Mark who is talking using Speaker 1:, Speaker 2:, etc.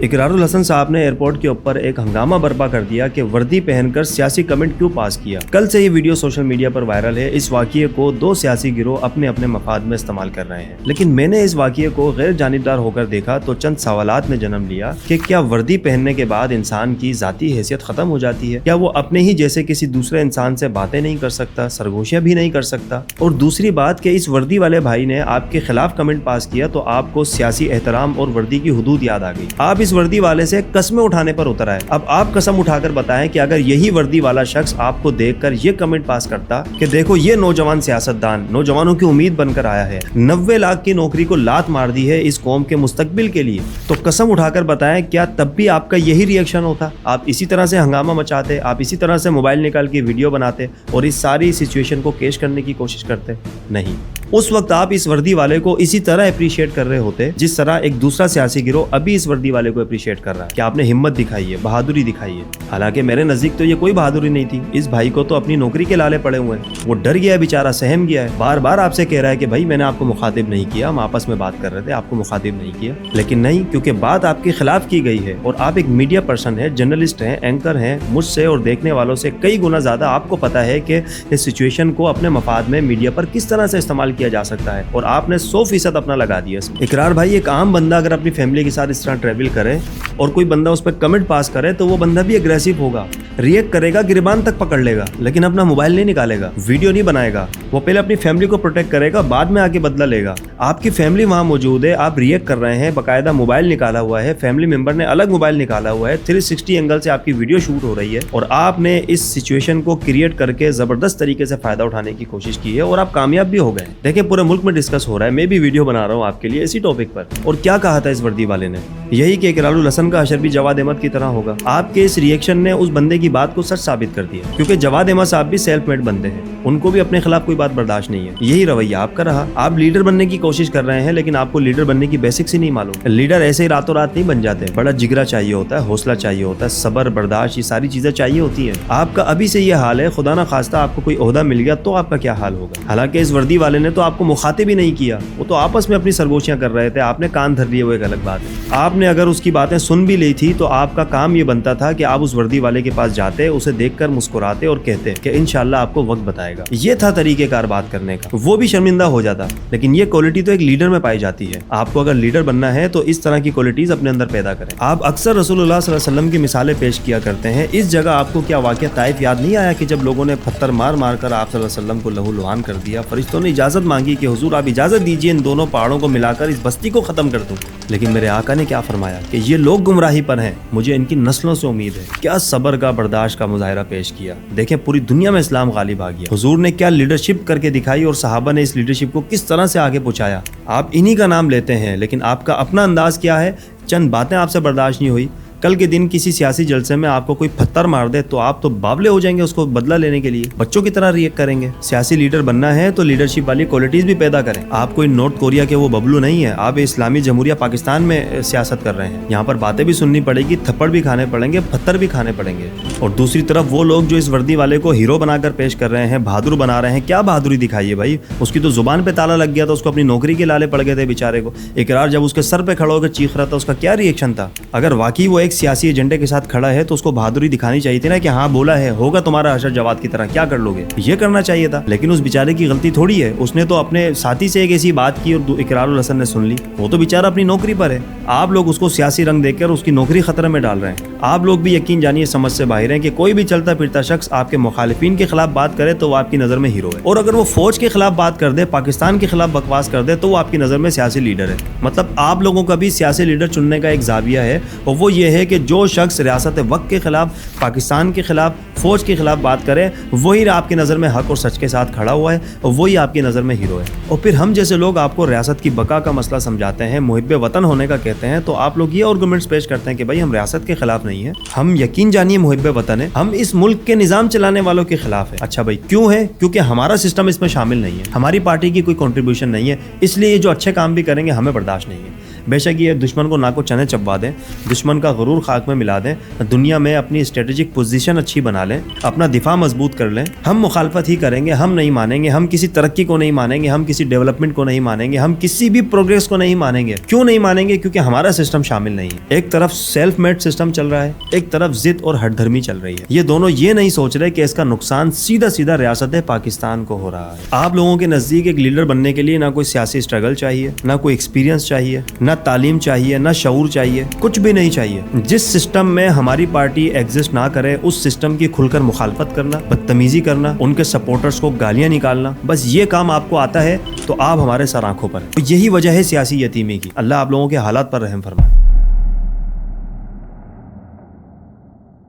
Speaker 1: इकरारुल हसन साहब ने एयरपोर्ट के ऊपर एक हंगामा बर्पा कर दिया कि वर्दी पहनकर सियासी कमेंट क्यों पास किया। कल से ये वीडियो सोशल मीडिया पर वायरल है। इस वाक़ये को दो सियासी गिरोह अपने अपने मफाद में इस्तेमाल कर रहे हैं, लेकिन मैंने इस वाक़ये को गैर जानिबदार होकर देखा तो चंद सवालात ने जन्म लिया कि क्या वर्दी पहनने के बाद इंसान की ज़ाती हैसियत ख़त्म हो जाती है? क्या वो अपने ही जैसे किसी दूसरे इंसान से बातें नहीं कर सकता, सरगोशियाँ भी नहीं कर सकता? और दूसरी बात कि इस वर्दी वाले भाई ने आपके खिलाफ कमेंट पास किया तो आपको सियासी एहतराम और वर्दी की हुदूद याद आ गई। आप इस वर्दी वाले से कस्में उठाने पर उतर आए। अब आप कसम उठाकर बताएं कि अगर यही वर्दी वाला शख्स आपको देखकर ये कमेंट पास करता कि देखो ये नौजवान सियासतदान नौजवानों की उम्मीद बनकर आया है, 90 लाख की नौकरी को लात मार दी है इस कौम के मुस्तकबिल के लिए, तो कसम उठाकर बताएं क्या तब भी आपका यही रिएक्शन होता? आप इसी तरह से हंगामा मचाते, आप इसी तरह से मोबाइल निकाल के वीडियो बनाते और इस सारी सिचुएशन को केश करने की कोशिश करते? नहीं, उस वक्त आप इस वर्दी वाले को इसी तरह अप्रिशिएट कर रहे होते जिस तरह एक दूसरा सियासी गिरोह अभी इस वर्दी वाले को अप्रिशिएट कर रहा है कि आपने हिम्मत दिखाई है, बहादुरी दिखाई है। हालांकि मेरे नजदीक तो ये कोई बहादुरी नहीं थी। इस भाई को तो अपनी नौकरी के लाले पड़े हुए हैं। वो डर गया है बेचारा, सहम गया है। बार बार आपसे कह रहा है कि भाई मैंने आपको मुखातिब नहीं किया, हम आपस में बात कर रहे थे, आपको मुखातिब नहीं किया। लेकिन नहीं, क्योंकि बात आपके खिलाफ की गई है और आप एक मीडिया पर्सन है, जर्नलिस्ट हैं, एंकर हैं। मुझसे और देखने वालों से कई गुना ज्यादा आपको पता है कि इस सिचुएशन को अपने मफाद में मीडिया पर किस तरह से इस्तेमाल किया जा सकता है, और आपने 100% अपना लगा दिया इसमें। इकरार भाई, एक आम बंदा अगर अपनी फैमिली के साथ इस तरह ट्रैवल करे और कोई बंदा उस पर कमेंट पास करे तो वो बंदा भी एग्रेसिव होगा, रिएक्ट करेगा, गिरबान तक पकड़ लेगा, लेकिन अपना मोबाइल नहीं निकालेगा, वीडियो नहीं बनाएगा। वो पहले अपनी फैमिली को प्रोटेक्ट करेगा, बाद में आके बदला लेगा। आपकी फैमिली वहां मौजूद है, आप रिएक्ट कर रहे हैं, बाकायदा मोबाइल निकाला हुआ है, फैमिली मेंबर ने अलग मोबाइल निकाला हुआ है, 360 एंगल से आपकी वीडियो शूट हो रही है और आपने इस सिचुएशन को क्रिएट करके जबरदस्त तरीके से फायदा उठाने की कोशिश की है और आप कामयाब भी हो गए। देखिए, पूरे मुल्क में डिस्कस हो रहा है, मैं भी वीडियो बना रहा हूँ आपके लिए इसी टॉपिक पर। और क्या कहा था इस वर्दी वाले ने? यही कि इकरारुल हसन का हशर भी जवाद अहमद की तरह होगा। आपके इस रिएक्शन ने उस बंदे की बात को सच साबित कर दिया, क्योंकि जवाद अहमद साहब भी सेल्फ मेड बंदे हैं, उनको भी अपने खिलाफ कोई बात बर्दाश्त नहीं है। यही रवैया आपका रहा। आप लीडर बनने की कोशिश कर रहे हैं, लेकिन आपको लीडर बनने की बेसिक्स ही नहीं मालूम। लीडर ऐसे ही रातों रात नहीं बन जाते, बड़ा जिगरा चाहिए होता है, हौसला चाहिए होता है, सब्र, बर्दाश्त, ये सारी चीजें चाहिए होती है। आपका अभी से ये हाल है, खुदा ना खास्ता आपको कोई ओहदा मिल गया तो आपका क्या हाल होगा। हालांकि इस वर्दी वाले ने तो आपको मुखातिब ही नहीं किया, वो तो आपस में अपनी सरगोशियां कर रहे थे, आपने कान धर लिए, वो एक अलग बात है। आपने अगर उसकी बातें सुन भी ली थी तो आपका काम ये बनता था कि आप उस वर्दी वाले के पास जाते, उसे देखकर मुस्कुराते और कहते कि इंशाल्लाह आपको वक्त बताएगा। ये था तरीकेकार बात करने का। वो भी शर्मिंदा हो जाता। लेकिन ये क्वालिटी तो एक लीडर में पाई जाती है। आपको अगर लीडर बनना है तो इस तरह की क्वालिटीज अपने अंदर पैदा करें। आप अक्सर रसूलुल्लाह सल्लल्लाहु अलैहि वसल्लम की मिसालें पेश किया करते हैं। इस जगह आपको क्या वाकया ताइफ याद नहीं आया कि जब लोगों ने पत्थर मार मार कर आप सल्लल्लाहु अलैहि वसल्लम को लहूलुहान कर दिया? फरिश्तों ने इजाजत मांगी कि हुजूर आप इजाजत दीजिए इन दोनों पहाड़ों को मिलाकर इस बस्ती को खत्म कर दूं। लेकिन मेरे आका ने क्या फरमाया कि ये लोग गुमराही पर हैं, मुझे इनकी नस्लों से उम्मीद है। क्या सब्र का, बर्दाश्त का मुजाहिरा पेश किया। देखें, पूरी दुनिया में इस्लाम गालिब आ गया। हुजूर ने क्या लीडरशिप करके दिखाई और सहाबा ने इस लीडरशिप को किस तरह से आगे पहुंचाया। आप इन्हीं का नाम लेते हैं, लेकिन आपका अपना अंदाज क्या है? चंद बातें आपसे बर्दाश्त नहीं हुई। कल के दिन किसी सियासी जलसे में आपको कोई पत्थर मार दे तो आप तो बावले हो जाएंगे उसको बदला लेने के लिए, बच्चों की तरह रिएक्ट करेंगे। सियासी लीडर बनना है तो लीडरशिप वाली क्वालिटीज भी पैदा करें। आप कोई नॉर्थ कोरिया के वो बबलू नहीं है, आप इस्लामी जमहूरिया पाकिस्तान में सियासत कर रहे हैं। यहाँ पर बातें भी सुननी पड़ेगी, थप्पड़ भी खाने पड़ेंगे, पत्थर भी खाने पड़ेंगे। और दूसरी तरफ वो लोग जो इस वर्दी वाले को हीरो बनाकर पेश कर रहे हैं, बहादुर बना रहे हैं, क्या बहादुरी दिखाई है भाई? उसकी तो जुबान पे ताला लग गया था, उसको अपनी नौकरी के लाले पड़ गए थे बेचारे को। इकरार जब उसके सर पे खड़ा होकर चीख रहा था, उसका क्या रिएक्शन था? अगर वाकई वो एक सियासी एजेंडे के साथ खड़ा है तो उसको बहादुरी दिखानी चाहिए थी ना कि हाँ बोला है, होगा तुम्हारा हशर जवाद की तरह, क्या कर लोगे, ये करना चाहिए था। लेकिन उस बेचारे की गलती थोड़ी है, उसने तो अपने साथी से एक ऐसी बात की और इकरारुल हसन ने सुन ली। वो तो बेचारा अपनी नौकरी पर है। आप लोग उसको सियासी रंग देकर उसकी नौकरी खतरे में डाल रहे हैं। आप लोग भी यकीन जानिए समझ से बाहर हैं कि कोई भी चलता फिरता शख्स आपके मुखालिफिन के खिलाफ बात करे तो वो आपकी नजर में हीरो है, और अगर वो फौज के खिलाफ बात कर दे, पाकिस्तान के खिलाफ बकवास कर दे तो वो आपकी नजर में सियासी लीडर है। मतलब आप लोगों का भी सियासी लीडर चुनने का एक जाविया है, और वो ये है कि जो शख्स रियासत वक्त के खिलाफ, पाकिस्तान के खिलाफ, फौज के खिलाफ बात करे, वही आपकी नज़र में हक और सच के साथ खड़ा हुआ है और वही आपकी नज़र में हीरो है। और फिर हम जैसे लोग आपको रियासत की बका का मसला समझाते हैं, मुहिब्बे वतन होने का कहते हैं, तो आप लोग ये आर्गुमेंट्स पेश करते हैं कि भाई हम रियासत के खिलाफ नहीं है, हम यकीन जानिए मुहिब्बे वतन है, हम इस मुल्क के निज़ाम चलाने वालों के खिलाफ है। अच्छा भाई, क्यों है? क्योंकि हमारा सिस्टम इसमें शामिल नहीं है, हमारी पार्टी की कोई कॉन्ट्रीब्यूशन नहीं है, इसलिए ये जो अच्छे काम भी करेंगे हमें बर्दाश्त नहीं है। बेशक ये दुश्मन को नाको चने चबा दें, दुश्मन का गुरूर खाक में मिला दें, दुनिया में अपनी स्ट्रेटेजिक पोजीशन अच्छी बना लें, अपना दिफा मजबूत कर लें, हम मुखालफत ही करेंगे, हम नहीं मानेंगे, हम किसी तरक्की को नहीं मानेंगे, हम किसी डेवलपमेंट को नहीं मानेंगे, हम किसी भी प्रोग्रेस को नहीं मानेंगे। क्यों नहीं मानेंगे? क्योंकि हमारा सिस्टम शामिल नहीं है। एक तरफ सेल्फ मेड सिस्टम चल रहा है, एक तरफ जिद और हठधर्मी चल रही है। ये दोनों ये नहीं सोच रहे कि इसका नुकसान सीधा सीधा रियासत पाकिस्तान को हो रहा है। आप लोगों के नजदीक एक लीडर बनने के लिए ना कोई सियासी स्ट्रगल चाहिए, ना कोई एक्सपीरियंस चाहिए, ना तालीम चाहिए, ना शऊर चाहिए, कुछ भी नहीं चाहिए। जिस सिस्टम में हमारी पार्टी एग्जिस्ट ना करे उस सिस्टम की खुलकर मुखालफत करना, बदतमीजी करना, उनके सपोर्टर्स को गालियां निकालना, बस ये काम आपको आता है तो आप हमारे सर आंखों पर। यही वजह है सियासी यतीमी की। अल्लाह आप लोगों के हालात पर रहम फरमाए।